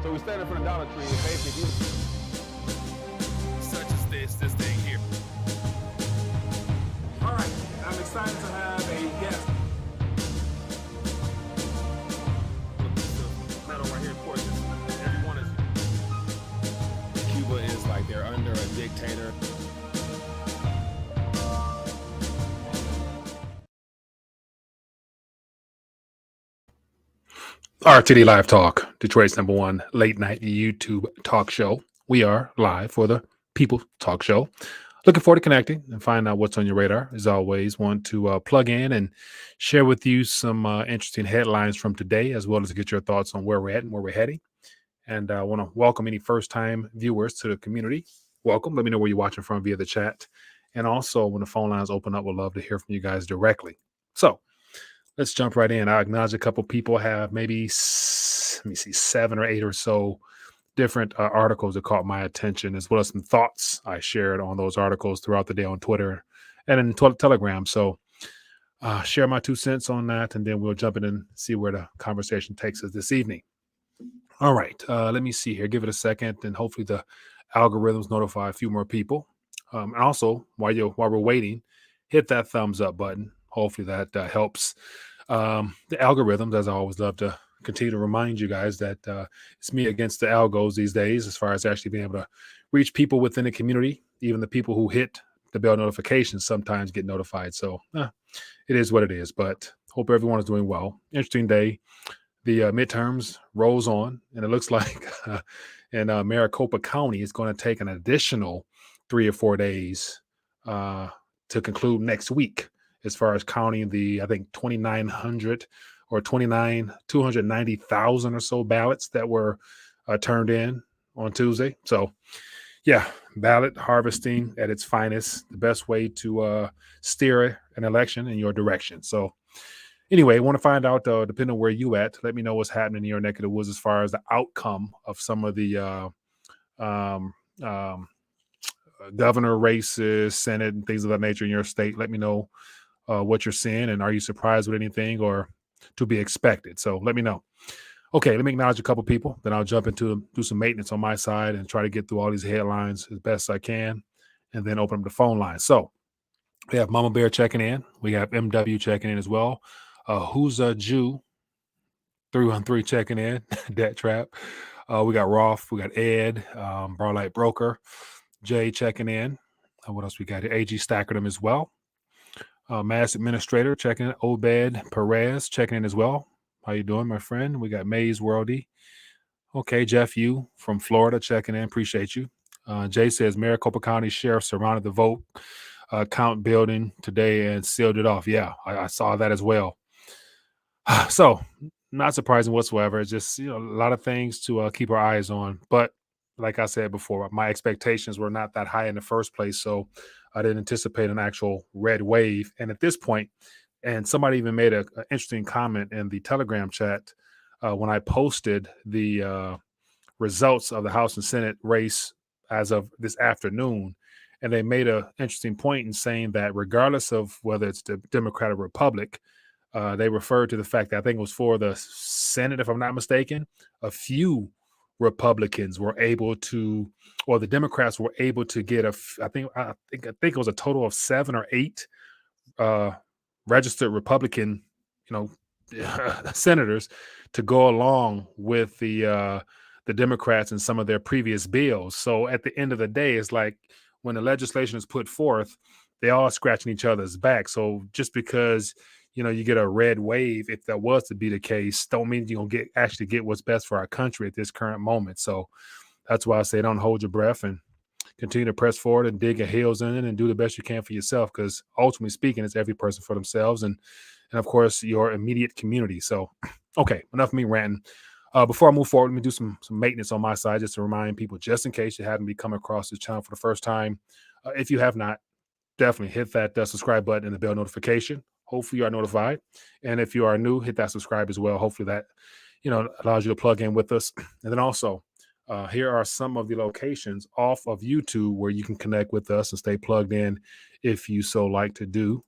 So we stand in front of Dollar Tree and basically such as this thing here. All right, I'm excited to have a guest. Look, this metal right here, of course, everyone is. Cuba is like they're under a dictator. RTD Live Talk, Detroit's #1 late night YouTube talk show. We are live for the People Talk Show. Looking forward to connecting and find out what's on your radar. As always, want to plug in and share with you some interesting headlines from today, as well as get your thoughts on where we're at and where we're heading. And I want to welcome any first-time viewers to the community. Welcome. Let me know where you're watching from via the chat. And also, when the phone lines open up, we'd love to hear from you guys directly. So, let's jump right in. I acknowledge a couple people have maybe, let me see, 7 or 8 or so different articles that caught my attention, as well as some thoughts I shared on those articles throughout the day on Twitter and in Telegram. So share my 2 cents on that, and then we'll jump in and see where the conversation takes us this evening. All right. Let me see here. Give it a second, and hopefully the algorithms notify a few more people. And also, while we're waiting, hit that thumbs up button. Hopefully that helps the algorithms, as I always love to continue to remind you guys that it's me against the algos these days, as far as actually being able to reach people within the community. Even the people who hit the bell notifications sometimes get notified. So it is what it is, but hope everyone is doing well. Interesting day. The midterms rolls on, and it looks like in Maricopa County, it's going to take an additional 3 or 4 days to conclude next week, as far as counting the, I think, 2,900 or 290,000 or so ballots that were turned in on Tuesday. So, yeah, ballot harvesting at its finest, the best way to steer an election in your direction. So, anyway, I want to find out, depending on where you at, let me know what's happening in your neck of the woods as far as the outcome of some of the governor races, Senate, and things of that nature in your state. Let me know what you're seeing, and are you surprised with anything or to be expected? So let me know. Okay, let me acknowledge a couple people, then I'll jump into do some maintenance on my side and try to get through all these headlines as best I can, and then open up the phone line. So we have Mama Bear checking in. We have MW checking in as well. Who's a Jew? 313 checking in. Debt Trap. We got Rolf. We got Ed. Barlight Broker. Jay checking in. What else we got here? AG Stackerdom as well. Mass Administrator checking in. Obed Perez checking in as well. How you doing, my friend? We got Maze Worldy. Okay, Jeff Yu from Florida checking in. Appreciate you. Jay says Maricopa County Sheriff surrounded the vote count building today and sealed it off. Yeah, I saw that as well. So not surprising whatsoever. It's just, a lot of things to keep our eyes on. But like I said before, my expectations were not that high in the first place. So I didn't anticipate an actual red wave. And at this point, and somebody even made an interesting comment in the Telegram chat when I posted the results of the House and Senate race as of this afternoon. And they made an interesting point in saying that regardless of whether it's the Democrat or Republic, they referred to the fact that I think it was for the Senate, if I'm not mistaken, a few Republicans were able to, or the Democrats were able to get I think it was a total of 7 or 8 registered Republican, senators to go along with the Democrats and some of their previous bills. So at the end of the day, it's like when the legislation is put forth, they all scratching each other's back. So just because you get a red wave, if that was to be the case, don't mean you're gonna actually get what's best for our country at this current moment. So that's why I say don't hold your breath and continue to press forward and dig your heels in and do the best you can for yourself, because ultimately speaking, it's every person for themselves and of course your immediate community. So okay, enough of me ranting. Before I move forward, let me do some maintenance on my side, just to remind people, just in case you haven't come across this channel for the first time. If you have not, definitely hit that subscribe button and the bell notification. Hopefully you are notified. And if you are new, hit that subscribe as well. Hopefully that, allows you to plug in with us. And then also, here are some of the locations off of YouTube where you can connect with us and stay plugged in if you so like to do.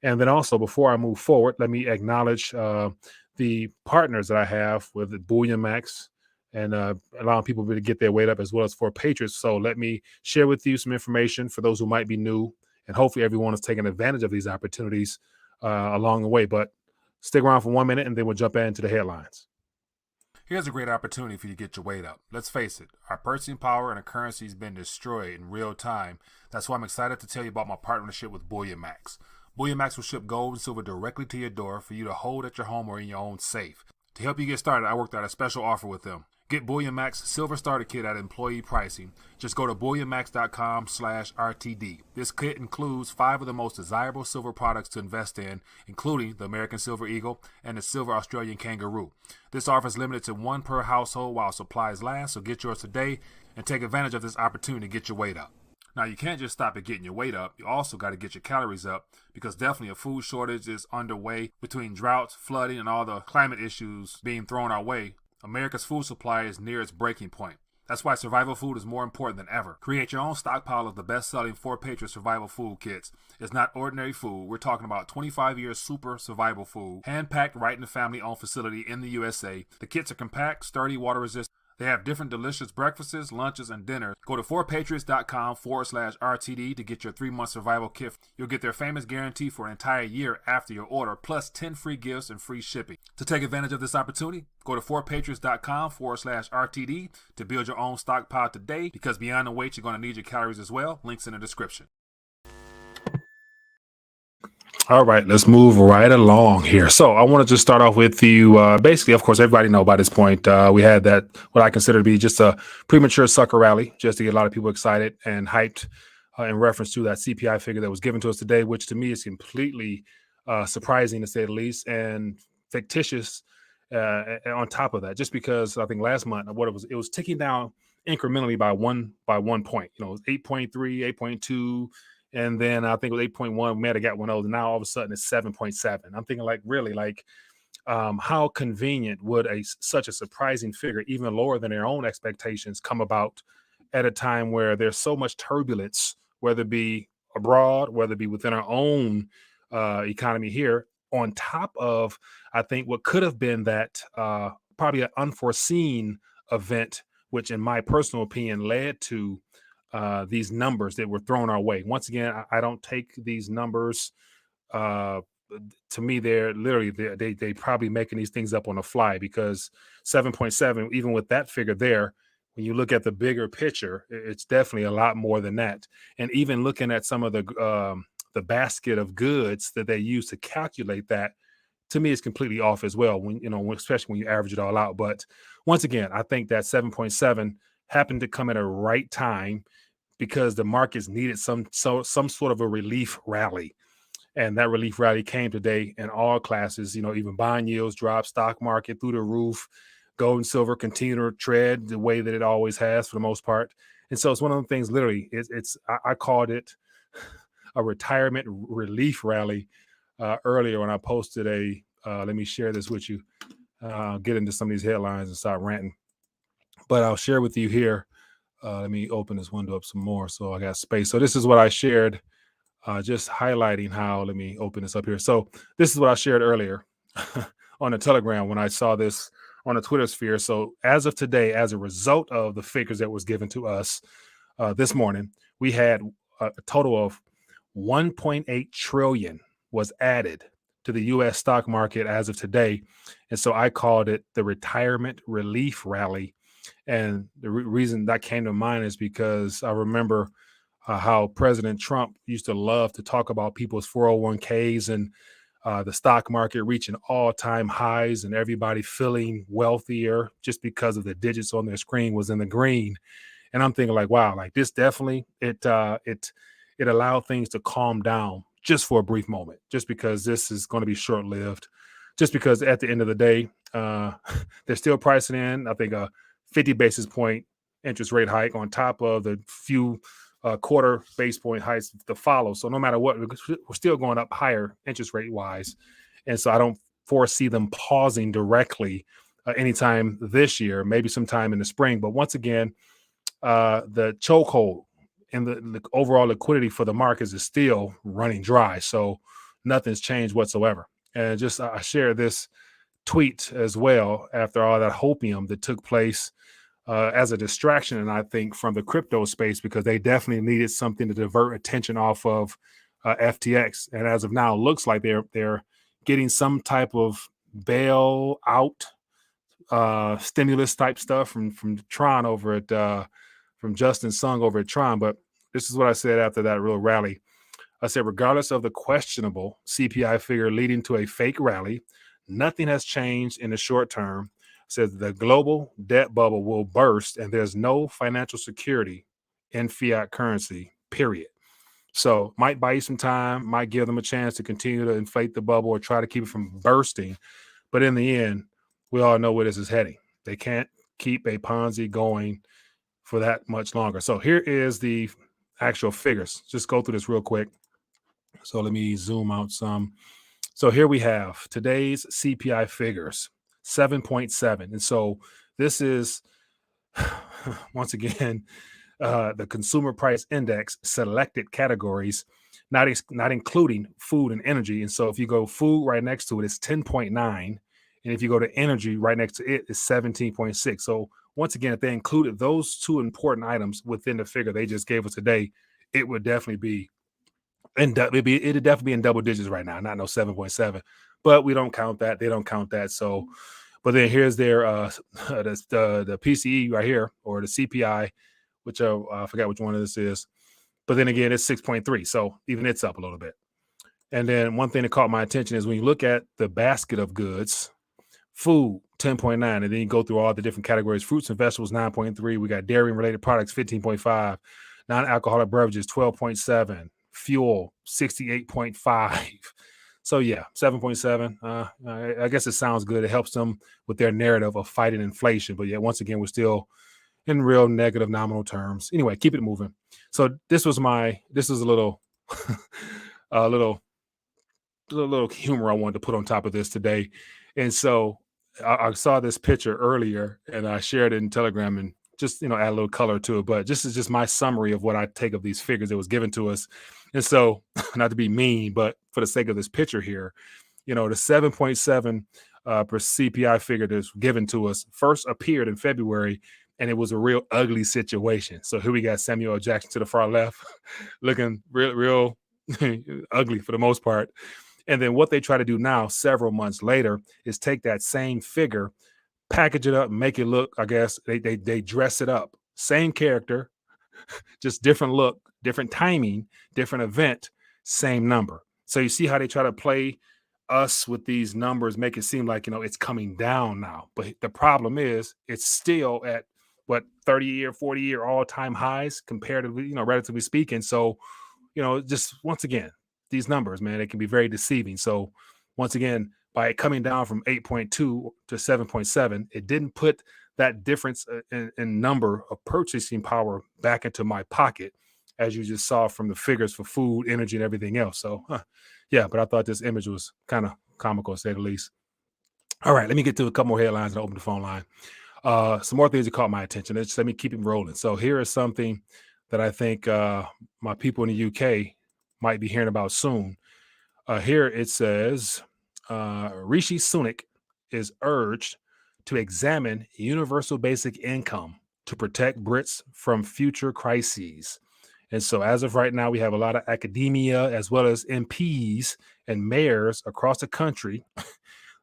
And then also, before I move forward, let me acknowledge the partners that I have with Bullion Max, and allowing people to get their weight up, as well as for Patriots. So let me share with you some information for those who might be new, and hopefully everyone is taking advantage of these opportunities along the way. But stick around for 1 minute, and then we'll jump into the headlines. Here's a great opportunity for you to get your weight up. Let's face it, our purchasing power and our currency has been destroyed in real time. That's why I'm excited to tell you about my partnership with Bullion Max. Bullion Max will ship gold and silver directly to your door for you to hold at your home or in your own safe. To help you get started, I worked out a special offer with them. Get Bullion Max Silver Starter Kit at employee pricing. Just go to bullionmax.com/RTD. This kit includes 5 of the most desirable silver products to invest in, including the American Silver Eagle and the Silver Australian Kangaroo. This offer is limited to 1 per household while supplies last, so get yours today and take advantage of this opportunity to get your weight up. Now, you can't just stop at getting your weight up. You also got to get your calories up, because definitely a food shortage is underway between droughts, flooding, and all the climate issues being thrown our way. America's food supply is near its breaking point. That's why survival food is more important than ever. Create your own stockpile of the best-selling 4 Patriot survival food kits. It's not ordinary food. We're talking about 25 years super survival food, hand-packed right in the family-owned facility in the USA. The kits are compact, sturdy, water-resistant. They have different delicious breakfasts, lunches, and dinners. Go to 4patriots.com/RTD to get your 3-month survival kit. You'll get their famous guarantee for an entire year after your order, plus 10 free gifts and free shipping. To take advantage of this opportunity, go to 4patriots.com/RTD to build your own stockpile today, because beyond the weight, you're going to need your calories as well. Links in the description. All right, let's move right along here. So I want to just start off with you. Basically, of course, everybody know by this point, we had that, what I consider to be just a premature sucker rally, just to get a lot of people excited and hyped in reference to that CPI figure that was given to us today, which to me is completely surprising, to say the least, and fictitious on top of that, just because I think last month, it was ticking down incrementally by one point, 8.3, 8.2. And then I think it was 8.1, we might have got one of those. And now all of a sudden it's 7.7. I'm thinking, like, really, like, how convenient would such a surprising figure, even lower than their own expectations, come about at a time where there's so much turbulence, whether it be abroad, whether it be within our own economy here, on top of, I think, what could have been that probably an unforeseen event, which in my personal opinion led to these numbers that were thrown our way. Once again, I don't take these numbers. To me, they're literally, they probably making these things up on the fly, because 7.7, even with that figure there, when you look at the bigger picture, it's definitely a lot more than that. And even looking at some of the basket of goods that they use to calculate that, to me, is completely off as well. Especially when you average it all out. But once again, I think that 7.7 happened to come at a right time, because the markets needed some sort of a relief rally. And that relief rally came today in all classes. Even bond yields dropped, stock market through the roof, gold and silver continue to tread the way that it always has for the most part. And so it's one of the things, literally, I called it a retirement relief rally earlier when I posted let me share this with you. Get into some of these headlines and start ranting. But I'll share with you here. Let me open this window up some more so I got space. So this is what I shared, just highlighting how, let me open this up here. So this is what I shared earlier on the Telegram when I saw this on the Twitter sphere. So as of today, as a result of the figures that was given to us this morning, we had a total of 1.8 trillion was added to the U.S. stock market as of today. And so I called it the retirement relief rally. And the reason that came to mind is because I remember how President Trump used to love to talk about people's 401ks and the stock market reaching all-time highs and everybody feeling wealthier just because of the digits on their screen was in the green. And I'm thinking, like, wow, like, this definitely, it allowed things to calm down just for a brief moment, just because this is going to be short-lived, just because at the end of the day, they're still pricing in, I think, 50 basis point interest rate hike on top of the few quarter base point hikes to follow. So no matter what, we're still going up higher interest rate wise. And so I don't foresee them pausing directly anytime this year, maybe sometime in the spring. But once again, the chokehold and the overall liquidity for the markets is still running dry. So nothing's changed whatsoever. And just I share this tweet as well after all that hopium that took place as a distraction, and I think from the crypto space, because they definitely needed something to divert attention off of FTX. And as of now, it looks like they're getting some type of bail out stimulus type stuff from Tron over at from Justin Sung over at Tron. But this is what I said after that real rally. I said, regardless of the questionable CPI figure leading to a fake rally, nothing has changed in the short term. Says the global debt bubble will burst and there's no financial security in fiat currency, period. So might buy you some time, might give them a chance to continue to inflate the bubble or try to keep it from bursting. But in the end, we all know where this is heading. They can't keep a Ponzi going for that much longer. So here is the actual figures. Just go through this real quick. So let me zoom out some. So here we have today's CPI figures, 7.7. And so this is, once again, the consumer price index selected categories, not including food and energy. And so if you go food right next to it, it's 10.9. And if you go to energy right next to it, it's 17.6. So once again, if they included those two important items within the figure they just gave us today, it would definitely be it'd definitely be in double digits right now, not no 7.7. But we don't count that. They don't count that. So, but then here's their the PCE right here, or the CPI, which I forgot which one of this is. But then again, it's 6.3. So even it's up a little bit. And then one thing that caught my attention is when you look at the basket of goods, food 10.9, and then you go through all the different categories. Fruits and vegetables 9.3. We got dairy and related products 15.5. Non-alcoholic beverages 12.7. Fuel 68.5. So yeah, 7.7. I guess it sounds good. It helps them with their narrative of fighting inflation. But yeah, once again, we're still in real negative nominal terms. Anyway, keep it moving. So this is a little a little humor I wanted to put on top of this today. And so I saw this picture earlier and I shared it in Telegram and just, add a little color to it. But this is just my summary of what I take of these figures that was given to us. And so, not to be mean, but for the sake of this picture here, the 7.7 per CPI figure that's given to us first appeared in February, and it was a real ugly situation. So here we got Samuel L. Jackson to the far left, looking real ugly for the most part. And then what they try to do now, several months later, is take that same figure, package it up, and make it look, I guess, they dress it up. Same character, just different look, different timing, different event, same number. So you see how they try to play us with these numbers, make it seem like, it's coming down now. But the problem is it's still at 30-year, 40-year all-time highs comparatively, relatively speaking. So, just once again, these numbers, man, they can be very deceiving. So once again, by it coming down from 8.2 to 7.7, it didn't put that difference in number of purchasing power back into my pocket, as you just saw from the figures for food, energy, and everything else. So, yeah, but I thought this image was kind of comical, to say the least. All right, let me get to a couple more headlines and open the phone line. Some more things that caught my attention. Let me keep it rolling. So here is something that I think my people in the UK might be hearing about soon. Here it says, Rishi Sunak is urged to examine universal basic income to protect Brits from future crises. And so as of right now, we have a lot of academia as well as MPs and mayors across the country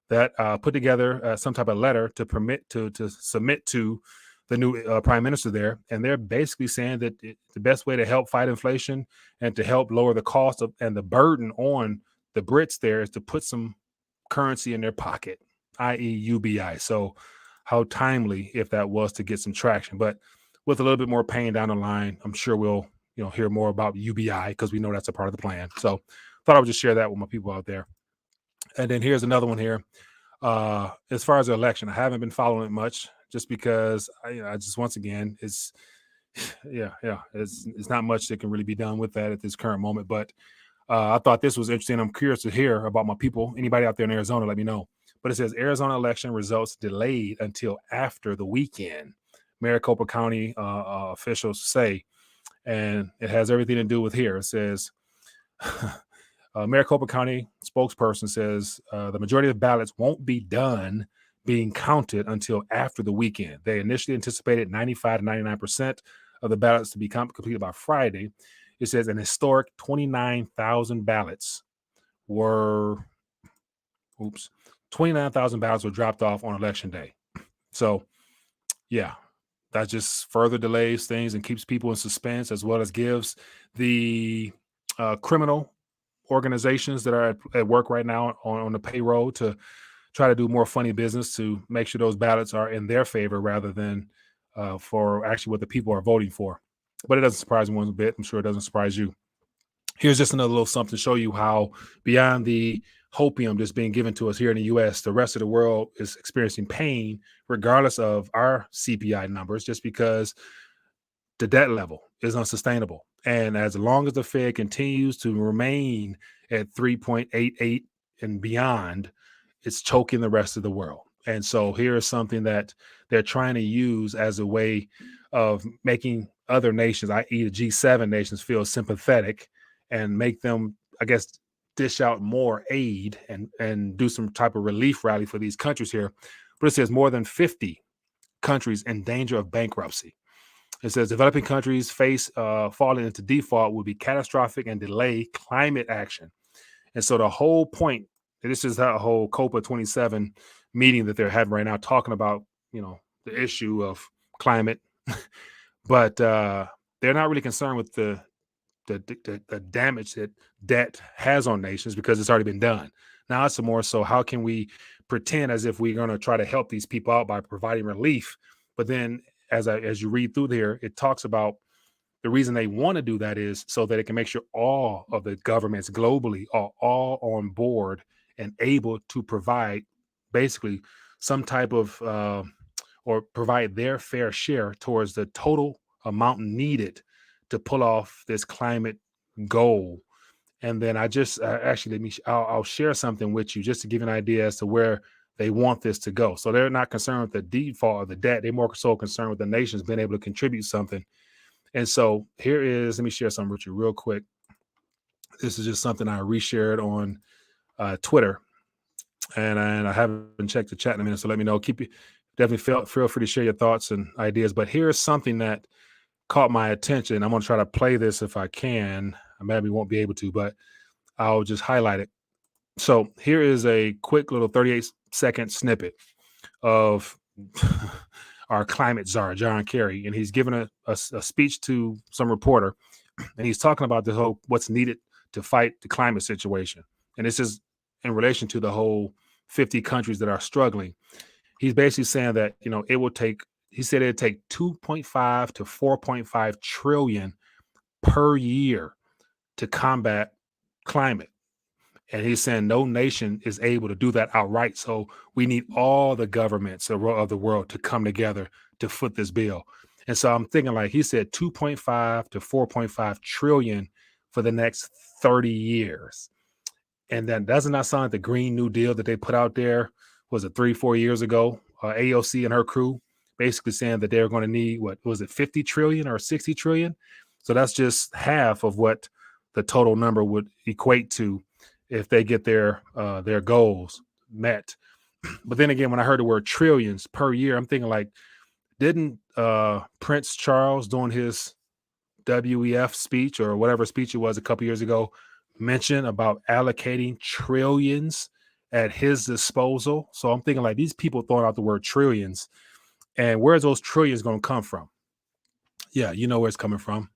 that put together some type of letter to permit to submit to the new prime minister there. And they're basically saying that the best way to help fight inflation and to help lower the cost of and the burden on the Brits there is to put some currency in their pocket, i.e. UBI. So how timely if that was to get some traction. But with a little bit more pain down the line, I'm sure we'll hear more about UBI because we know that's a part of the plan. So thought I would just share that with my people out there. And then here's another one here. As far as the election, I haven't been following it much just because I just, once again, it's not much that can really be done with that at this current moment. But I thought this was interesting. I'm curious to hear about my people. Anybody out there in Arizona, let me know. But it says Arizona election results delayed until after the weekend, Maricopa County officials say. And it has everything to do with here. It says Maricopa County spokesperson says the majority of ballots won't be done being counted until after the weekend. They initially anticipated 95 to 99% of the ballots to be completed by Friday. It says an historic 29,000 ballots were 29,000 ballots were dropped off on election day. So, yeah, that just further delays things and keeps people in suspense, as well as gives the criminal organizations that are at work right now on the payroll to try to do more funny business to make sure those ballots are in their favor rather than for actually what the people are voting for. But it doesn't surprise me one bit. I'm sure it doesn't surprise you. Here's just another little something to show you how beyond the hopium that's being given to us here in the U.S., the rest of the world is experiencing pain regardless of our CPI numbers, just because the debt level is unsustainable. And as long as the Fed continues to remain at 3.88 and beyond, it's choking the rest of the world. And so here is something that they're trying to use as a way of making other nations, i.e. the G7 nations, feel sympathetic and make them, I guess, dish out more aid and do some type of relief rally for these countries here. But it says more than 50 countries in danger of bankruptcy. It says developing countries face falling into default will be catastrophic and delay climate action. And so the whole point, this is that whole COPA 27 meeting that they're having right now, talking about, the issue of climate, but they're not really concerned with the damage that debt has on nations because it's already been done. Now it's more so how can we pretend as if we're going to try to help these people out by providing relief, but then as you read through there, it talks about the reason they want to do that is so that it can make sure all of the governments globally are all on board and able to provide basically some type of or provide their fair share towards the total amount needed to pull off this climate goal. And then I'll share something with you just to give you an idea as to where they want this to go. So they're not concerned with the default of the debt. They're more so concerned with the nations being able to contribute something. And so let me share something with you real quick. This is just something I reshared on Twitter, and I haven't checked the chat in a minute. So let me know. Definitely feel free to share your thoughts and ideas. But here's something that caught my attention. I'm going to try to play this if I can. I maybe won't be able to, but I'll just highlight it. So here is a quick little 38-second snippet of our climate czar, John Kerry, and he's giving a speech to some reporter, and he's talking about what's needed to fight the climate situation. And this is in relation to the whole 50 countries that are struggling. He's basically saying that, it'd take 2.5 to 4.5 trillion per year to combat climate. And he's saying no nation is able to do that outright. So we need all the governments of the world to come together to foot this bill. And so I'm thinking, like he said, 2.5 to 4.5 trillion for the next 30 years. And then doesn't that sound like the Green New Deal that they put out there? Was it 3-4 years ago? AOC and her crew basically saying that they're going to need, 50 trillion or 60 trillion? So that's just half of what the total number would equate to if they get their goals met. But then again, when I heard the word trillions per year, I'm thinking like, didn't Prince Charles during his WEF speech or whatever speech it was a couple years ago mention about allocating trillions at his disposal? So I'm thinking like these people throwing out the word trillions, and where's those trillions going to come from? Yeah, you know where it's coming from.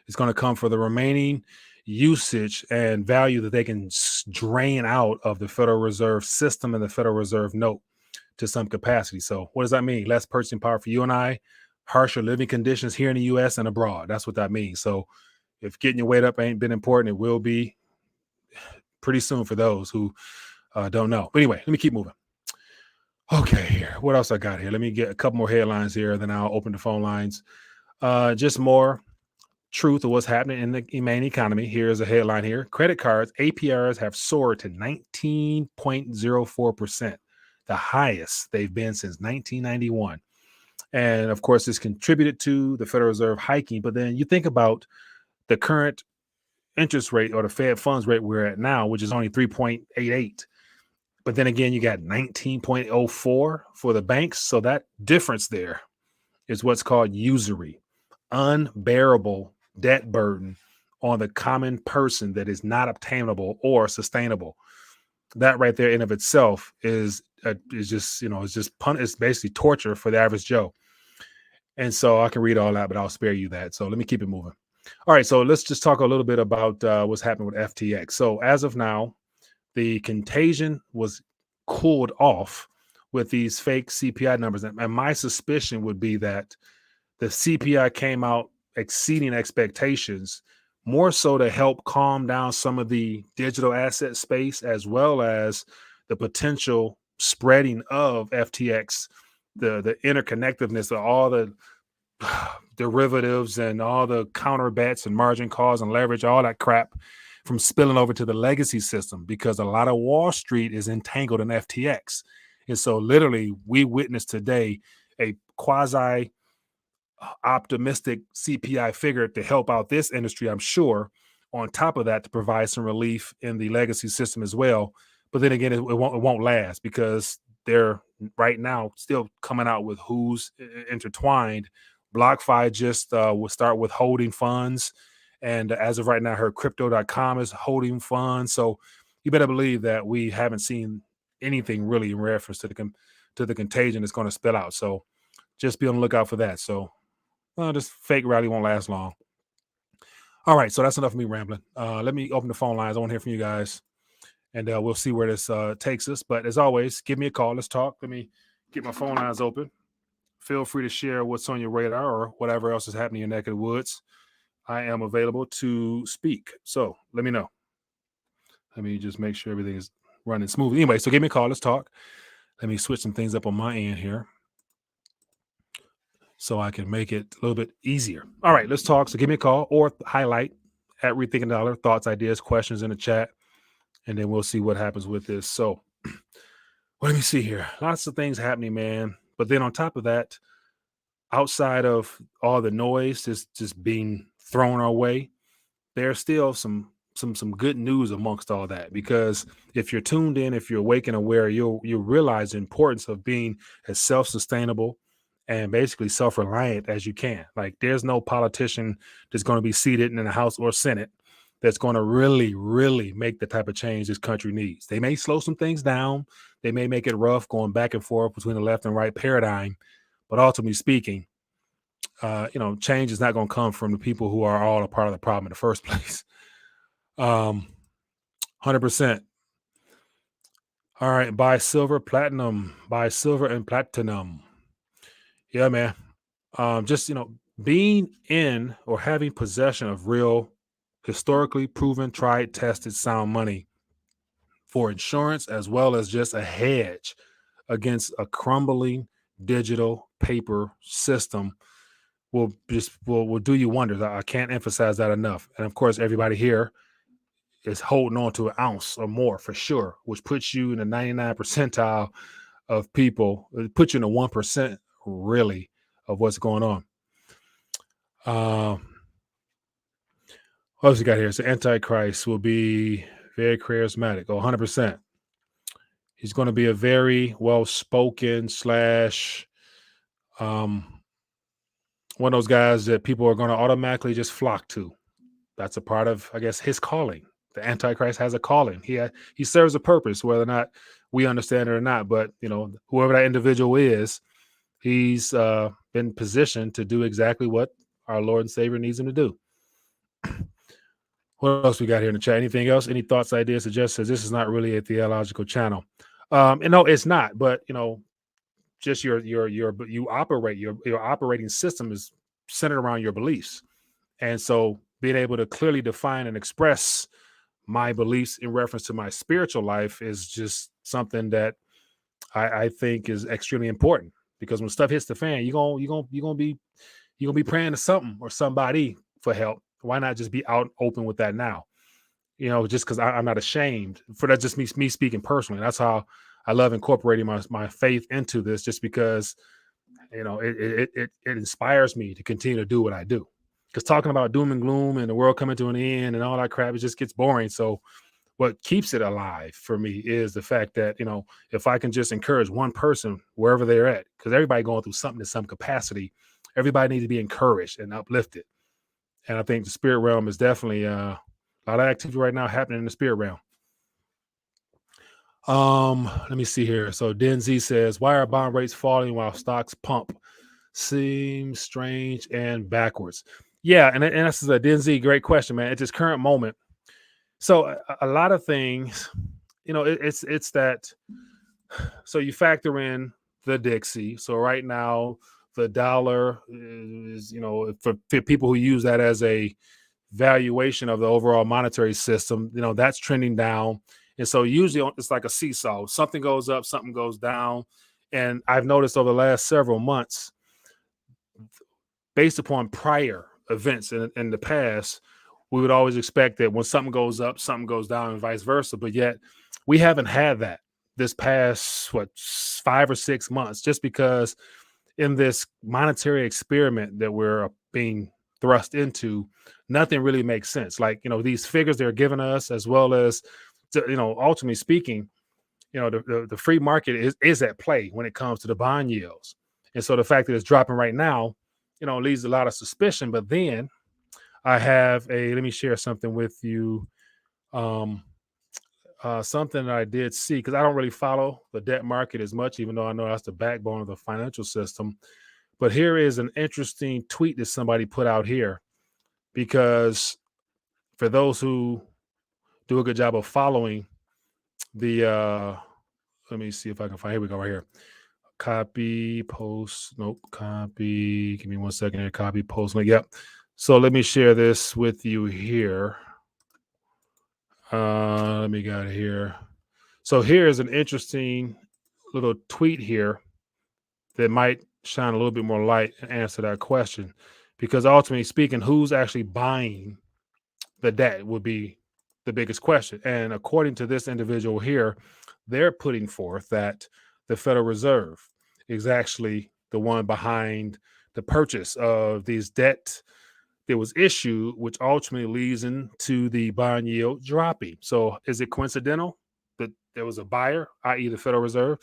It's going to come for the remaining usage and value that they can drain out of the Federal Reserve system and the Federal Reserve note to some capacity. So what does that mean? Less purchasing power for you and I, harsher living conditions here in the U.S. and abroad. That's what that means. So if getting your weight up ain't been important, it will be pretty soon for those who don't know. But anyway, let me keep moving. Okay, here. What else I got here? Let me get a couple more headlines here, then I'll open the phone lines. Just more truth of what's happening in the main economy. Here's a headline here. Credit cards, APRs have soared to 19.04%, the highest they've been since 1991. And of course, this contributed to the Federal Reserve hiking. But then you think about the current interest rate or the Fed funds rate we're at now, which is only 3.88. But then again, you got 19.04 for the banks. So that difference there is what's called usury, unbearable debt burden on the common person that is not obtainable or sustainable. That right there in of itself is just, it's basically torture for the average Joe. And so I can read all that, but I'll spare you that. So let me keep it moving. All right, so let's just talk a little bit about what's happening with FTX. So as of now, the contagion was cooled off with these fake CPI numbers. And my suspicion would be that the CPI came out exceeding expectations, more so to help calm down some of the digital asset space, as well as the potential spreading of FTX, the interconnectedness of all the derivatives and all the counter bets and margin calls and leverage, all that crap from spilling over to the legacy system, because a lot of Wall Street is entangled in FTX. And so literally we witnessed today a quasi optimistic CPI figure to help out this industry, I'm sure, on top of that to provide some relief in the legacy system as well. But then again, it won't last, because they're right now still coming out with who's intertwined. BlockFi just will start with holding funds. And as of right now, her crypto.com is holding funds. So you better believe that we haven't seen anything really in reference to the contagion that's going to spill out. So just be on the lookout for that. So this fake rally won't last long. All right, so that's enough of me rambling. Let me open the phone lines. I want to hear from you guys, and we'll see where this takes us. But as always, give me a call. Let's talk. Let me get my phone lines open. Feel free to share what's on your radar or whatever else is happening in your neck of the woods. I am available to speak. So let me know. Let me just make sure everything is running smoothly. Anyway, so give me a call. Let's talk. Let me switch some things up on my end here so I can make it a little bit easier. All right, let's talk. So give me a call or highlight at Rethinking Dollar, thoughts, ideas, questions in the chat, and then we'll see what happens with this. So let me see here. Lots of things happening, man. But then on top of that, outside of all the noise just being thrown our way, there's still some good news amongst all that, because if you're tuned in, if you're awake and aware, you'll realize the importance of being as self-sustainable and basically self-reliant as you can. Like, there's no politician that's going to be seated in the House or Senate that's going to really, really make the type of change this country needs. They may slow some things down. They may make it rough going back and forth between the left and right paradigm. But ultimately speaking, change is not going to come from the people who are all a part of the problem in the first place. 100%. All right. Buy silver, and platinum. Yeah, man. Just, being in or having possession of real, historically proven, tried, tested, sound money for insurance, as well as just a hedge against a crumbling digital paper system, will do you wonders. I can't emphasize that enough. And of course, everybody here is holding on to an ounce or more for sure, which puts you in the 99 percentile of people. It puts you in the 1% really of what's going on. What else we got here? So Antichrist will be very charismatic. 100%. He's going to be a very well-spoken / one of those guys that people are going to automatically just flock to. That's a part of, I guess, his calling. The Antichrist has a calling. He serves a purpose, whether or not we understand it or not. But, whoever that individual is, he's been positioned to do exactly what our Lord and Savior needs him to do. What else we got here in the chat? Anything else? Any thoughts, ideas, suggestions? This is not really a theological channel. No, it's not. But, just your operating system is centered around your beliefs. And so being able to clearly define and express my beliefs in reference to my spiritual life is just something that I think is extremely important, because when stuff hits the fan, you're gonna be praying to something or somebody for help. Why not just be out open with that now? Just because I'm not ashamed for that. Just me speaking personally. That's how I love incorporating my faith into this, just because it inspires me to continue to do what I do. because talking about doom and gloom and the world coming to an end and all that crap, it just gets boring. So what keeps it alive for me is the fact that, if I can just encourage one person wherever they're at, because everybody going through something in some capacity, everybody needs to be encouraged and uplifted. And I think the spirit realm is definitely a lot of activity right now happening in the spirit realm. Let me see here. So Denzi says, why are bond rates falling while stocks pump? Seems strange and backwards. Yeah, and this is a Denzi, great question, man. At this current moment, so a lot of things, it's that. So you factor in the Dixie. So right now, the dollar is, for people who use that as a valuation of the overall monetary system, that's trending down. And so usually it's like a seesaw. Something goes up, something goes down. And I've noticed over the last several months, based upon prior events in the past, we would always expect that when something goes up, something goes down, and vice versa. But yet we haven't had that this past 5 or 6 months, just because in this monetary experiment that we're being thrust into, nothing really makes sense. Like, these figures they're giving us, as well as, ultimately speaking, the free market is at play when it comes to the bond yields. And so the fact that it's dropping right now, leaves a lot of suspicion. But then let me share something with you. Something that I did see, because I don't really follow the debt market as much, even though I know that's the backbone of the financial system. But here is an interesting tweet that somebody put out here, because for those who do a good job of following the, let me see if I can find, here we go, right here. Copy, post, nope, copy. Give me 1 second here. Copy, post, link. Yep. So let me share this with you here. Let me get it here. So here's an interesting little tweet here that might shine a little bit more light and answer that question. Because ultimately speaking, who's actually buying the debt would be the biggest question. And according to this individual here, they're putting forth that the Federal Reserve is actually the one behind the purchase of these debt that was issued, which ultimately leads into the bond yield dropping. So is it coincidental that there was a buyer, i.e. the Federal Reserve?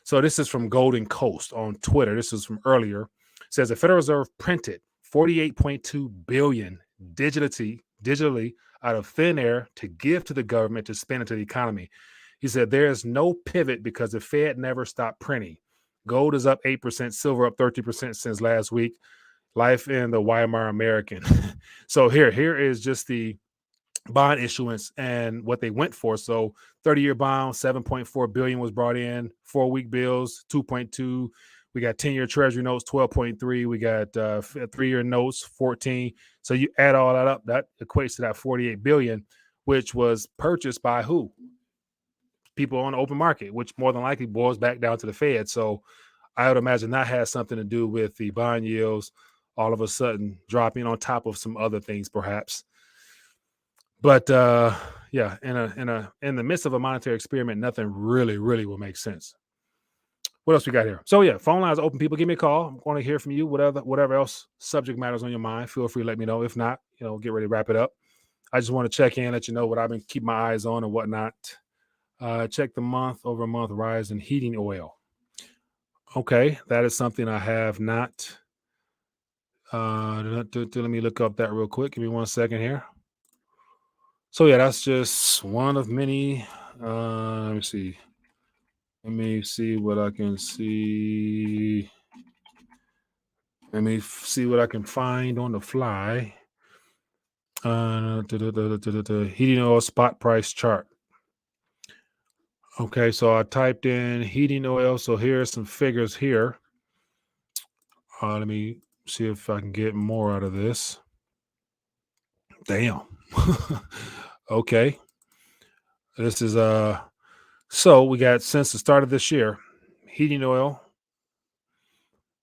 So this is from Golden Coast on Twitter. This is from earlier. It says the Federal Reserve printed 48.2 billion digitally out of thin air to give to the government to spend into the economy. He said there is no pivot because the Fed never stopped printing. Gold is up 8%, silver up 30% since last week. Life in the Weimar American. So here is just the bond issuance and what they went for. So 30-year bond, 7.4 billion was brought in. 4-week bills, 2.2. We got 10-year treasury notes, 12.3. We got 3-year notes, 14. So you add all that up, that equates to that 48 billion, which was purchased by who? People on the open market, which more than likely boils back down to the Fed. So I would imagine that has something to do with the bond yields all of a sudden dropping, on top of some other things, perhaps. But yeah, in the midst of a monetary experiment, nothing really will make sense. What else we got here? So yeah, phone lines open. People, give me a call. I want to hear from you. Whatever else subject matters on your mind, feel free to let me know. If not, get ready to wrap it up. I just want to check in, let you know what I've been keeping my eyes on and whatnot. Check the month-over-month rise in heating oil. Okay, that is something I have not. Let me look up that real quick. Give me 1 second here. So yeah, that's just one of many. Let me see. Let me see what I can see. Let me see what I can find on the fly. The heating oil spot price chart. Okay, so I typed in heating oil. So here are some figures here. Let me see if I can get more out of this. Damn. Okay. This is so we got, since the start of this year, heating oil,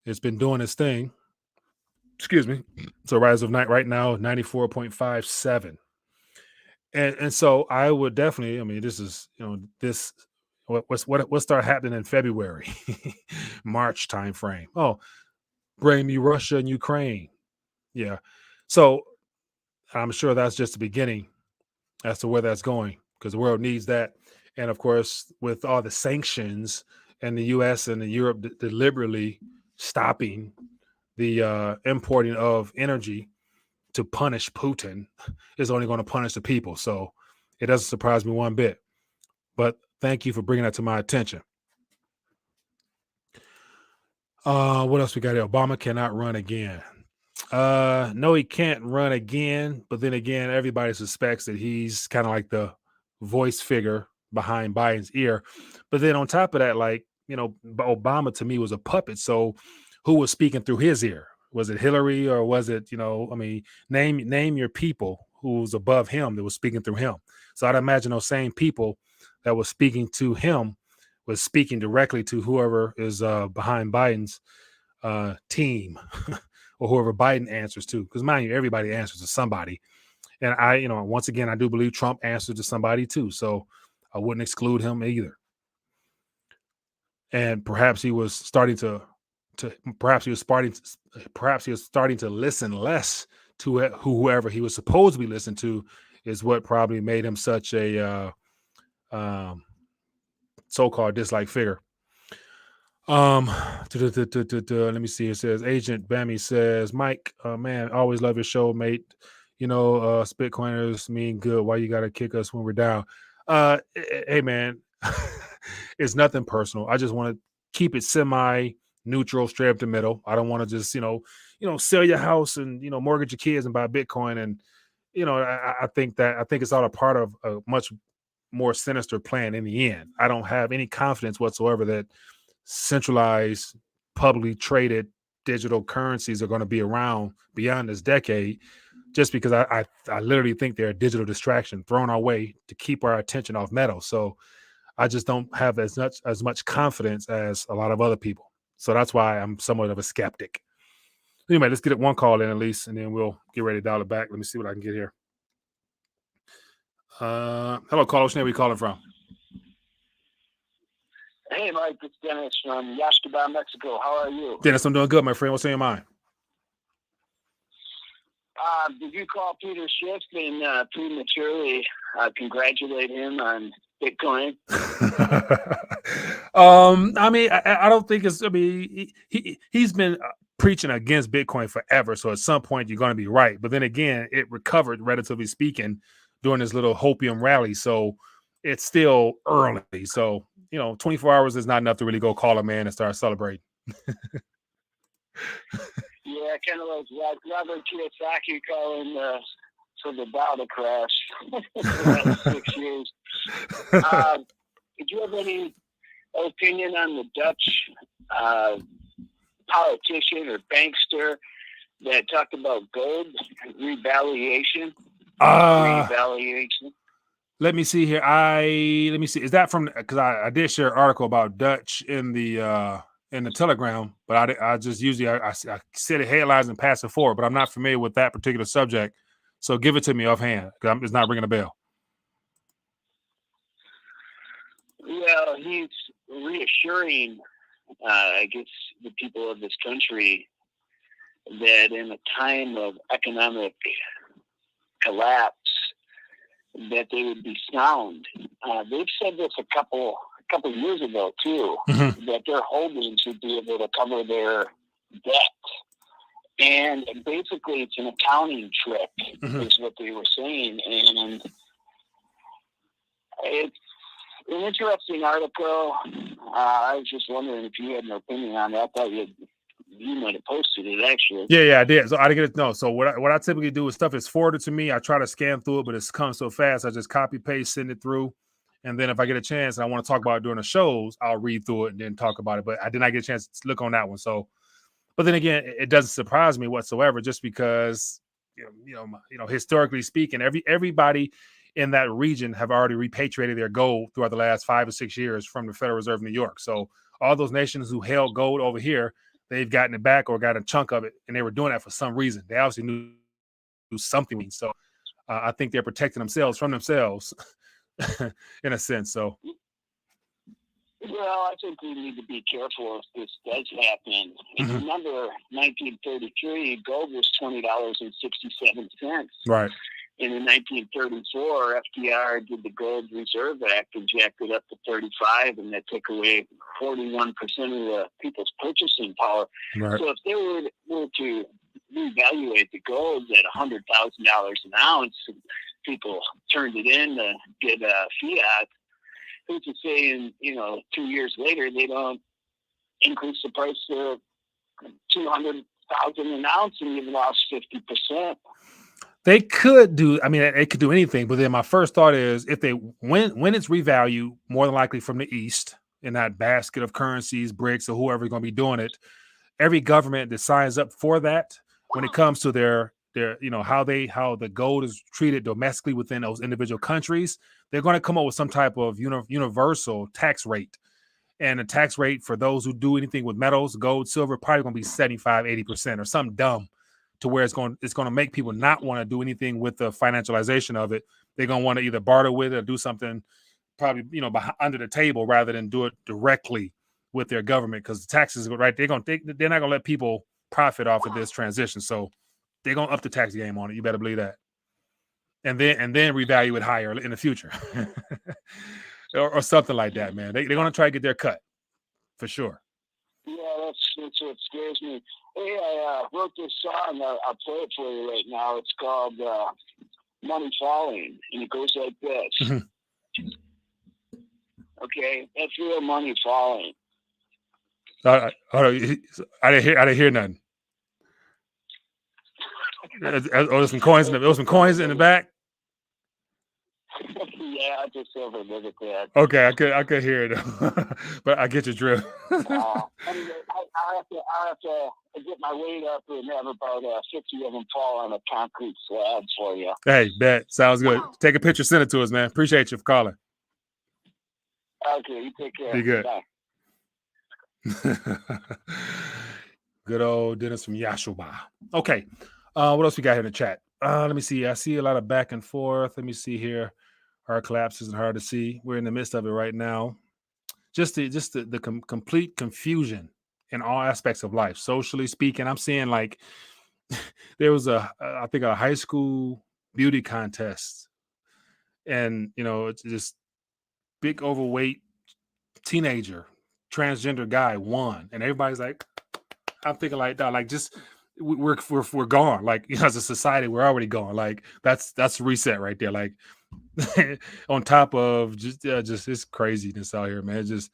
it's been doing its thing. Excuse me. So rise of night right now, 94.57. And so I would definitely, I mean, this is, this what started happening in February, March timeframe. Oh, bring me Russia and Ukraine. Yeah. So I'm sure that's just the beginning as to where that's going, because the world needs that. And of course, with all the sanctions and the US and the Europe deliberately stopping the importing of energy to punish Putin, is only going to punish the people. So it doesn't surprise me one bit. But thank you for bringing that to my attention. What else we got here? Obama cannot run again. No, he can't run again. But then again, everybody suspects that he's kind of like the voice figure behind Biden's ear. But then on top of that, like, Obama to me was a puppet. So who was speaking through his ear? Was it Hillary, or was it, I mean, name your people who was above him that was speaking through him. So I'd imagine those same people that was speaking to him was speaking directly to whoever is behind Biden's team or whoever Biden answers to. Because mind you, everybody answers to somebody. And once again, I do believe Trump answered to somebody too. So I wouldn't exclude him either. And perhaps he was starting to listen less to whoever he was supposed to be listening to, is what probably made him such a so-called dislike figure. Let me see. It says Agent Bammy says, Mike, man, always love your show, mate. Bitcoiners mean good. Why you gotta kick us when we're down? Hey man, it's nothing personal. I just want to keep it semi-neutral, straight up the middle. I don't want to just sell your house and mortgage your kids and buy Bitcoin. And I think it's all a part of a much more sinister plan in the end. I don't have any confidence whatsoever that centralized, publicly traded digital currencies are going to be around beyond this decade, just because I literally think they're a digital distraction thrown our way to keep our attention off metal. So I just don't have as much confidence as a lot of other people. So that's why I'm somewhat of a skeptic. Anyway, let's get one call in at least, and then we'll get ready to dial it back. Let me see what I can get here. Hello, caller. Where are you calling from? Hey, Mike, it's Dennis from Yashkaba, Mexico. How are you? Dennis, I'm doing good, my friend. What's on your mind? Did you call Peter Schiff and prematurely congratulate him on Bitcoin? I mean, I don't think it's. I mean, he's been preaching against Bitcoin forever. So at some point, you're going to be right. But then again, it recovered, relatively speaking, during this little hopium rally. So it's still early. So 24 hours is not enough to really go call a man and start celebrating. Yeah, kind of like Robert Kiyosaki calling for the Dow to crash for 6 years. Did you have any opinion on the Dutch politician or bankster that talked about gold revaluation? Let me see here. Let me see. Is that from? Because I did share an article about Dutch in the Telegram, but I just usually I say the headlines and pass it forward, but I'm not familiar with that particular subject. So give it to me offhand, because it's not ringing a bell. Well, he's reassuring, I guess, the people of this country that in a time of economic collapse, that they would be sound. They've said this a couple years ago too, that their holdings would be able to cover their debt, and basically it's an accounting trick, is what they were saying. And it's an interesting article. I was just wondering if you had an opinion on that. I thought you might have posted it, actually. Yeah, I did. So I didn't get it. No. So what I typically do is stuff is forwarded to me. I try to scan through it, but it's come so fast. I just copy paste, send it through. And then if I get a chance and I want to talk about it during the shows, I'll read through it and then talk about it. But I did not get a chance to look on that one. So, but then again, it doesn't surprise me whatsoever, just because, historically speaking, everybody in that region have already repatriated their gold throughout the last 5 or 6 years from the Federal Reserve of New York. So all those nations who held gold over here, they've gotten it back or got a chunk of it, and they were doing that for some reason. They obviously knew something. So I think they're protecting themselves from themselves in a sense. So Well, I think we need to be careful if this does happen. And Mhm. remember, 1933, gold was $20.67. Right. And in 1934, FDR did the Gold Reserve Act and jacked it up to 35, and that took away 41% of the people's purchasing power. Right. So if they were to reevaluate the gold at $100,000 an ounce, and people turned it in to get fiat, who's to say in 2 years later they don't increase the price to 200,000 an ounce and you've lost 50%. They could do. I mean, they could do anything. But then my first thought is, if they when it's revalued, more than likely from the east in that basket of currencies, BRICS, or whoever's going to be doing it, every government that signs up for that, when it comes to their how the gold is treated domestically within those individual countries, they're going to come up with some type of universal tax rate. And the tax rate for those who do anything with metals, gold, silver, probably going to be 75-80% or something dumb, to where it's going to make people not want to do anything with the financialization of it. They're going to want to either barter with it or do something probably under the table rather than do it directly with their government, because the taxes, right, they're not going to let people profit off of this transition. So they're going to up the tax game on it. You better believe that. And then revalue it higher in the future. or something like that, man. They're going to try to get their cut for sure. Yeah, that's what scares me. Hey, I wrote this song. I'll play it for you right now. It's called Money Falling, and it goes like this. Okay, that's real money falling. I didn't hear nothing. There's some coins in the back. Yeah, I just overlooked that. Okay, I could hear it, but I get your drift. Anyway, I have to get my weight up and have about 50 of them fall on a concrete slab for you. Hey, bet. Sounds good. Take a picture, send it to us, man. Appreciate you for calling. Okay, you take care. Be good. Bye. Good old Dennis from Yashuba. Okay, what else we got here in the chat? Let me see. I see a lot of back and forth. Let me see here. Our collapse isn't hard to see. We're in the midst of it right now. Just the complete confusion in all aspects of life, socially speaking. I'm seeing like there was I think a high school beauty contest, and it's just big overweight teenager transgender guy won, and everybody's like, I'm thinking like that, like just we're gone. Like as a society, we're already gone. Like that's reset right there. Like on top of just this craziness out here, man. It's just,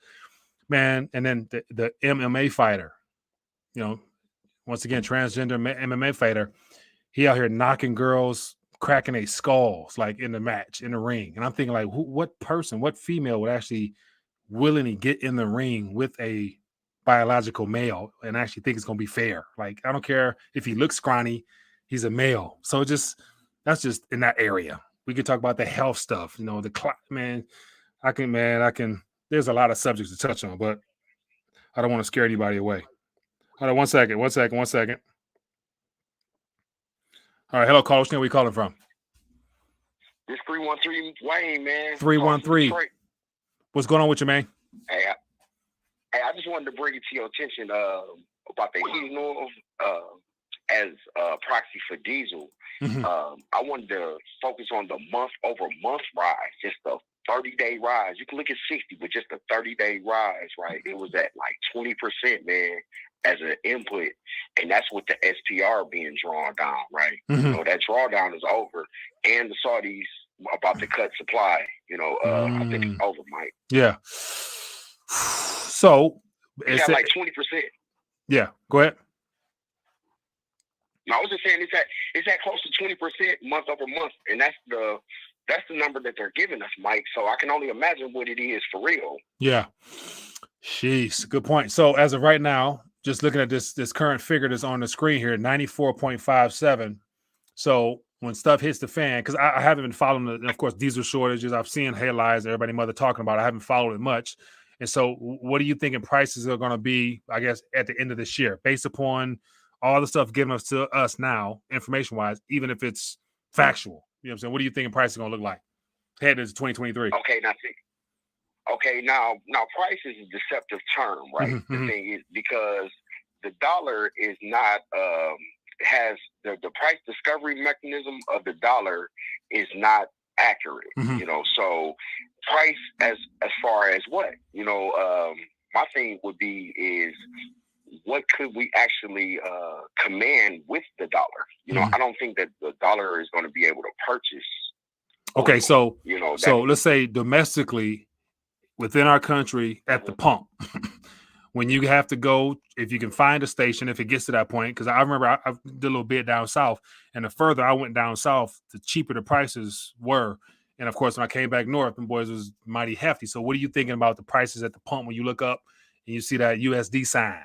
man. And then the MMA fighter, once again, transgender MMA fighter, he out here knocking girls, cracking their skulls, like in the match, in the ring. And I'm thinking like, what female would actually willingly get in the ring with a biological male and actually think it's going to be fair? Like, I don't care if he looks scrawny, he's a male. So that's just in that area. We could talk about the health stuff, man. I can. There's a lot of subjects to touch on, but I don't want to scare anybody away. Hold on, one second. All right, hello, caller. Where are you calling from? It's 313 Wayne, man. 313. What's going on with you, man? Hey, I just wanted to bring it to your attention about the heating oil as proxy for diesel. Mm-hmm. I wanted to focus on the month-over-month rise, just the 30-day rise. You can look at 60, but just the 30-day rise, right? It was at like 20%, man, as an input, and that's with the SPR being drawn down, right? Mm-hmm. So that drawdown is over, and the Saudis about to cut supply. I think it's over, Mike. Yeah. So it's at like 20%. Yeah, go ahead. No, I was just saying it's at close to 20% month over month, and that's the number that they're giving us, Mike. So I can only imagine what it is for real. Yeah. Jeez, good point. So as of right now, just looking at this current figure that's on the screen here, 94.57. So when stuff hits the fan, because I haven't been following of course, diesel shortages. I've seen headlines, everybody mother talking about it. I haven't followed it much. And so what are you thinking prices are going to be, I guess, at the end of this year, based upon all the stuff given to us now, information-wise, even if it's factual? You know what I'm saying? What do you think prices are going to look like heading into 2023? Okay, now see. Okay, now price is a deceptive term, right? The thing is, because the dollar is not has the price discovery mechanism of the dollar is not accurate. So price as far as what? My thing would be is what could we actually command with the dollar? I don't think that the dollar is going to be able to purchase. Okay, so so let's say domestically within our country at the pump, when you have to go, if you can find a station, if it gets to that point, because I remember I did a little bit down south, and the further I went down south, the cheaper the prices were. And of course, when I came back north, them boys was mighty hefty. So what are you thinking about the prices at the pump when you look up and you see that USD sign?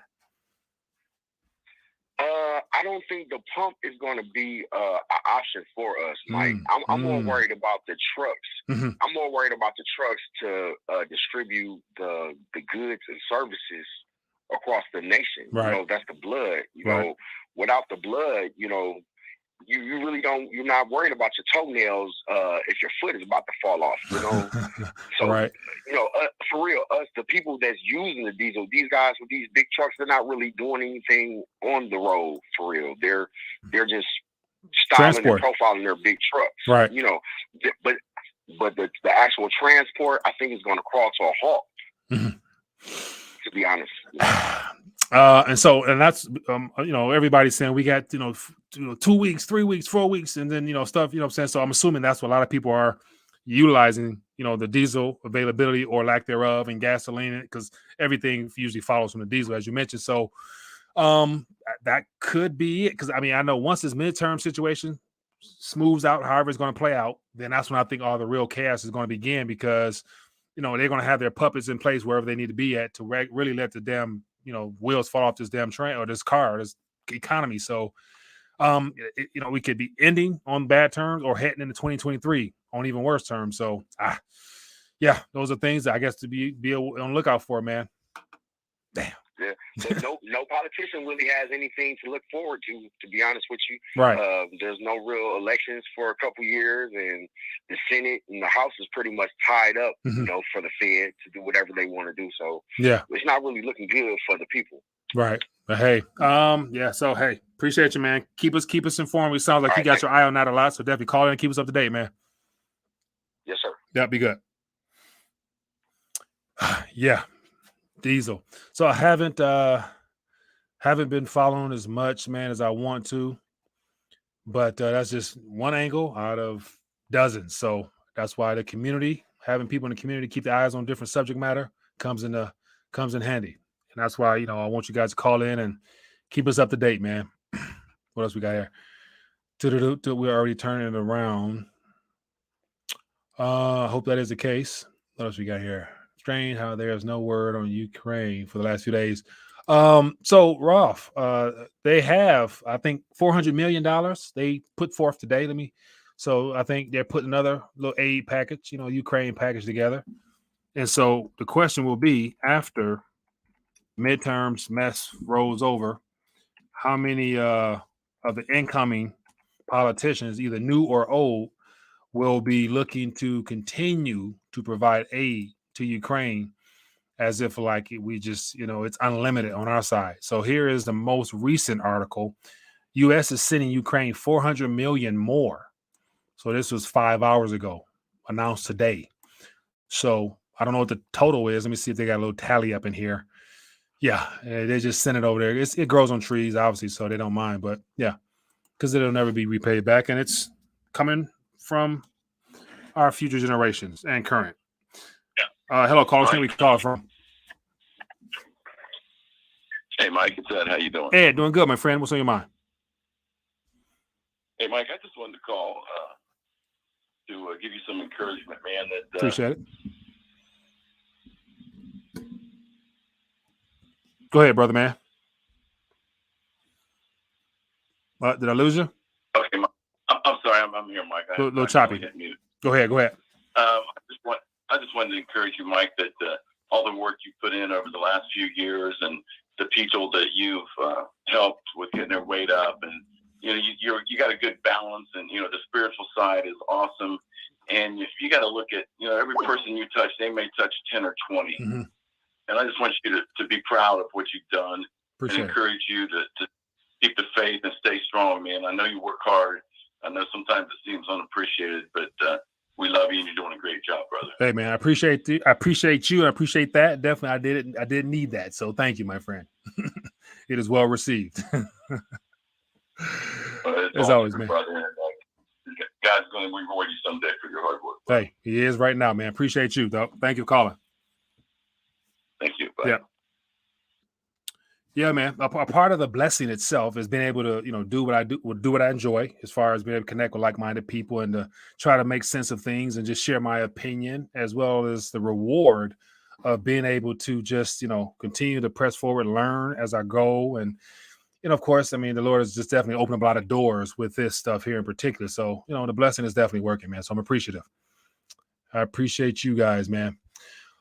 I don't think the pump is going to be an option for us, Mike. I'm more worried about the trucks. I'm more worried about the trucks to distribute the goods and services across the nation. Right. That's the blood. Right. Without the blood, you really don't. You're not worried about your toenails if your foot is about to fall off. So right. For real, us the people that's using the diesel, these guys with these big trucks, they're not really doing anything on the road for real. They're just styling and profiling their big trucks. Right. But the actual transport, I think, is going to crawl to a halt. To be honest. And that's everybody's saying we got 2 weeks, 3 weeks, 4 weeks, and then stuff. What I'm saying. So I'm assuming that's what a lot of people are utilizing. The diesel availability or lack thereof, and gasoline, because everything usually follows from the diesel, as you mentioned. So that could be it. Because I know once this midterm situation smooths out, however it's going to play out, then that's when I think all the real chaos is going to begin, because they're going to have their puppets in place wherever they need to be at to really let the damn wheels fall off this damn train or this car or this economy. So we could be ending on bad terms or heading into 2023 on even worse terms. So those are things that I guess to be on the lookout for, man. Damn. Yeah, but no politician really has anything to look forward to be honest with you. Right. There's no real elections for a couple years, and the Senate and the House is pretty much tied up, for the Fed to do whatever they want to do. So it's not really looking good for the people. Right. But hey, so hey, appreciate you, man. Keep us informed. It sounds like you got your eye on that a lot. So definitely call in and keep us up to date, man. Yes, sir. That'd be good. Yeah. Diesel. So I haven't been following as much, man, as I want to, but that's just one angle out of dozens. So that's why having people in the community keep their eyes on different subject matter comes in handy. And that's why, I want you guys to call in and keep us up to date, man. What else we got here? We're already turning it around. I hope that is the case. What else we got here? Strange how there's no word on Ukraine for the last few days. So Rolf, they have, I think, $400 million they put forth today. So I think they're putting another little aid package, Ukraine package together. And so the question will be, after midterms mess rolls over, how many of the incoming politicians, either new or old, will be looking to continue to provide aid to Ukraine, as if like we just, it's unlimited on our side. So here is the most recent article. U.S. is sending Ukraine $400 million more. So this was 5 hours ago, announced today. So I don't know what the total is. Let me see if they got a little tally up in here. Yeah, they just sent it over there. It grows on trees, obviously, so they don't mind. But yeah, because it'll never be repaid back, and it's coming from our future generations and current. Hello, caller. Where we call from? Hey, Mike. It's Ed. How you doing? Ed, doing good, my friend. What's on your mind? Hey, Mike. I just wanted to call to give you some encouragement, man. That appreciate it. Go ahead, brother, man. Did I lose you? Okay, I'm sorry. I'm here, Mike. A little choppy. Go ahead. I just wanted to encourage you, Mike, that all the work you put in over the last few years, and the people that you've helped with getting their weight up, and you got a good balance, and the spiritual side is awesome, And you got to look at, every person you touch, they may touch 10 or 20. Mm-hmm. And I just want you to be proud of what you've done. Appreciate and encourage you to keep the faith and stay strong, man. I know you work hard. I know sometimes it seems unappreciated, but we love you and you're doing a great job, brother. Hey, man, I appreciate you. I appreciate that. Definitely, I did need that. So thank you, my friend. It is well received. As always, man. Brother. And, God's going to reward you someday for your hard work. Brother. Hey, he is right now, man. Appreciate you, though. Thank you for calling. Thank you. Bye. Yeah. Yeah, man. A part of the blessing itself is being able to, do what I enjoy, as far as being able to connect with like-minded people and to try to make sense of things and just share my opinion, as well as the reward of being able to just, continue to press forward, learn as I go. And, of course, I mean, the Lord has just definitely opened up a lot of doors with this stuff here in particular. So, the blessing is definitely working, man. So I'm appreciative. I appreciate you guys, man.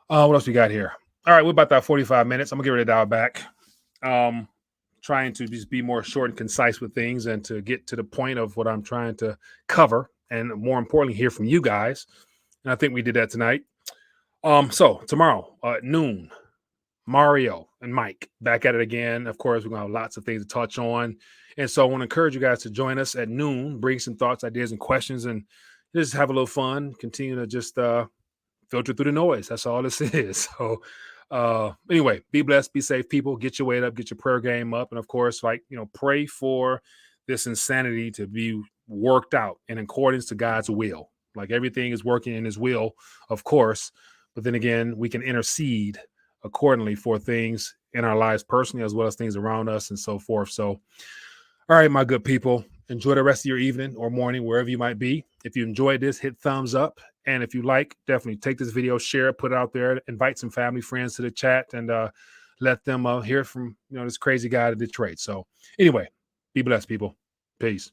What else we got here? All right, we're about that 45 minutes. I'm gonna get ready to dial back. Trying to just be more short and concise with things and to get to the point of what I'm trying to cover, and more importantly, hear from you guys. And I think we did that tonight. So tomorrow at noon, Mario and Mike back at it again. Of course, we're gonna have lots of things to touch on, and so I want to encourage you guys to join us at noon. Bring some thoughts, ideas, and questions, and just have a little fun. Continue to just filter through the noise. That's all this is. So. Anyway, be blessed, be safe, people. Get your weight up, get your prayer game up, and of course, pray for this insanity to be worked out in accordance to God's will. Like everything is working in His will, of course, but then again, we can intercede accordingly for things in our lives personally, as well as things around us and so forth. So, all right, my good people, enjoy the rest of your evening or morning, wherever you might be. If you enjoyed this, hit thumbs up. And if you like, definitely take this video, share it, put it out there, invite some family, friends to the chat, and let them hear from this crazy guy out of Detroit. So anyway, be blessed, people. Peace.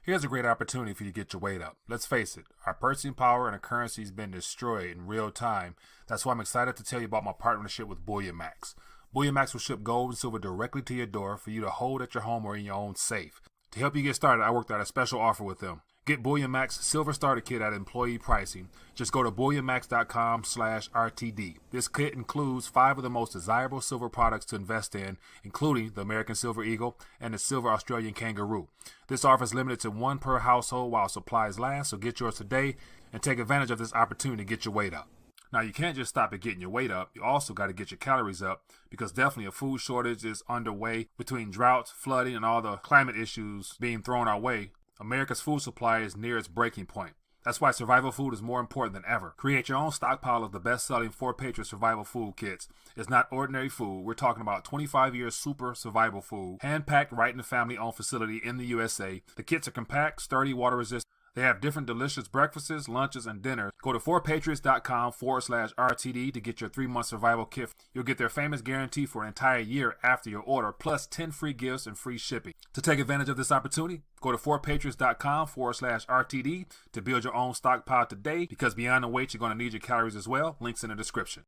Here's a great opportunity for you to get your weight up. Let's face it, our purchasing power and our currency has been destroyed in real time. That's why I'm excited to tell you about my partnership with Bullion Max. Bullion Max will ship gold and silver directly to your door for you to hold at your home or in your own safe. To help you get started, I worked out a special offer with them. Get Bullion Max Silver Starter Kit at employee pricing. Just go to bullionmax.com/RTD. This kit includes 5 of the most desirable silver products to invest in, including the American Silver Eagle and the Silver Australian Kangaroo. This offer is limited to 1 per household while supplies last, so get yours today and take advantage of this opportunity to get your weight up. Now, you can't just stop at getting your weight up. You also got to get your calories up, because definitely a food shortage is underway between droughts, flooding, and all the climate issues being thrown our way. America's food supply is near its breaking point. That's why survival food is more important than ever. Create your own stockpile of the best-selling 4 Patriot survival food kits. It's not ordinary food. We're talking about 25 years super survival food, hand-packed right in the family-owned facility in the USA. The kits are compact, sturdy, water-resistant. They have different delicious breakfasts, lunches, and dinners. Go to 4patriots.com/RTD to get your 3-month survival kit. You'll get their famous guarantee for an entire year after your order, plus 10 free gifts and free shipping. To take advantage of this opportunity, go to 4patriots.com/RTD to build your own stockpile today, because beyond the weight, you're going to need your calories as well. Links in the description.